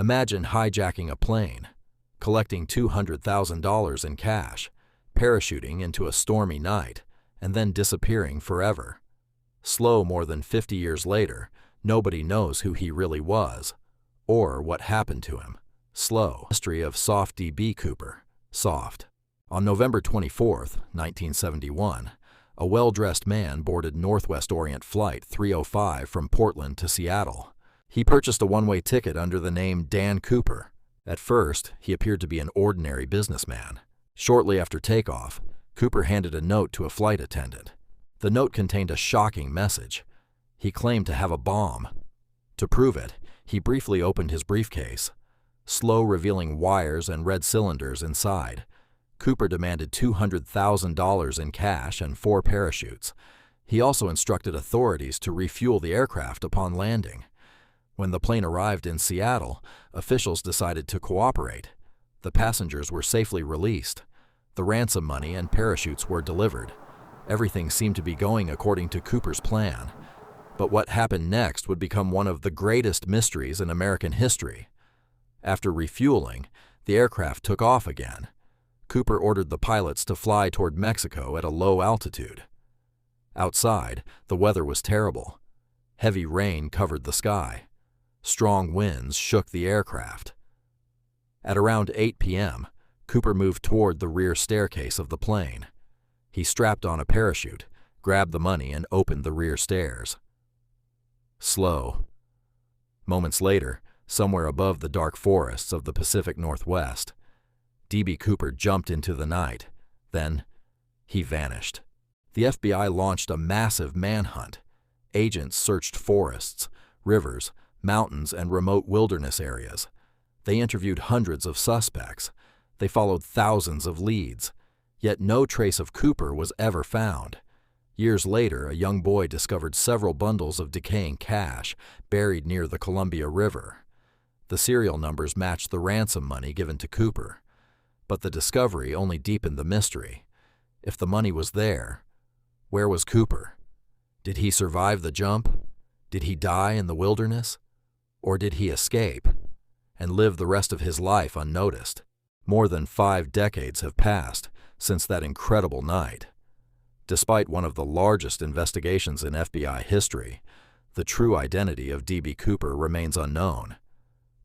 Imagine hijacking a plane, collecting $200,000 in cash, parachuting into a stormy night, and then disappearing forever. Slow more than 50 years later, nobody knows who he really was, or what happened to him. Slow. History of Soft D.B. Cooper. Soft. On November 24, 1971, a well-dressed man boarded Northwest Orient Flight 305 from Portland to Seattle. He purchased a one-way ticket under the name Dan Cooper. At first, he appeared to be an ordinary businessman. Shortly after takeoff, Cooper handed a note to a flight attendant. The note contained a shocking message. He claimed to have a bomb. To prove it, he briefly opened his briefcase. Slow revealing wires and red cylinders inside. Cooper demanded $200,000 in cash and 4 parachutes. He also instructed authorities to refuel the aircraft upon landing. When the plane arrived in Seattle, officials decided to cooperate. The passengers were safely released. The ransom money and parachutes were delivered. Everything seemed to be going according to Cooper's plan. But what happened next would become one of the greatest mysteries in American history. After refueling, the aircraft took off again. Cooper ordered the pilots to fly toward Mexico at a low altitude. Outside, the weather was terrible. Heavy rain covered the sky. Strong winds shook the aircraft. At around 8 p.m., Cooper moved toward the rear staircase of the plane. He strapped on a parachute, grabbed the money, and opened the rear stairs. Slow. Moments later, somewhere above the dark forests of the Pacific Northwest, D.B. Cooper jumped into the night. Then, he vanished. The FBI launched a massive manhunt. Agents searched forests, rivers, mountains, and remote wilderness areas. They interviewed hundreds of suspects. They followed thousands of leads. Yet no trace of Cooper was ever found. Years later, a young boy discovered several bundles of decaying cash buried near the Columbia River. The serial numbers matched the ransom money given to Cooper. But the discovery only deepened the mystery. If the money was there, where was Cooper? Did he survive the jump? Did he die in the wilderness? Or did he escape and live the rest of his life unnoticed? More than 5 decades have passed since that incredible night. Despite one of the largest investigations in FBI history, the true identity of D.B. Cooper remains unknown.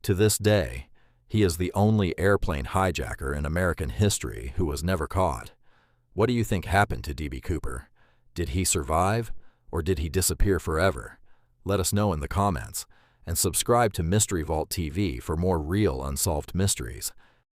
To this day, he is the only airplane hijacker in American history who was never caught. What do you think happened to D.B. Cooper? Did he survive, or did he disappear forever? Let us know in the comments, and subscribe to Mystery Vault TV for more real unsolved mysteries.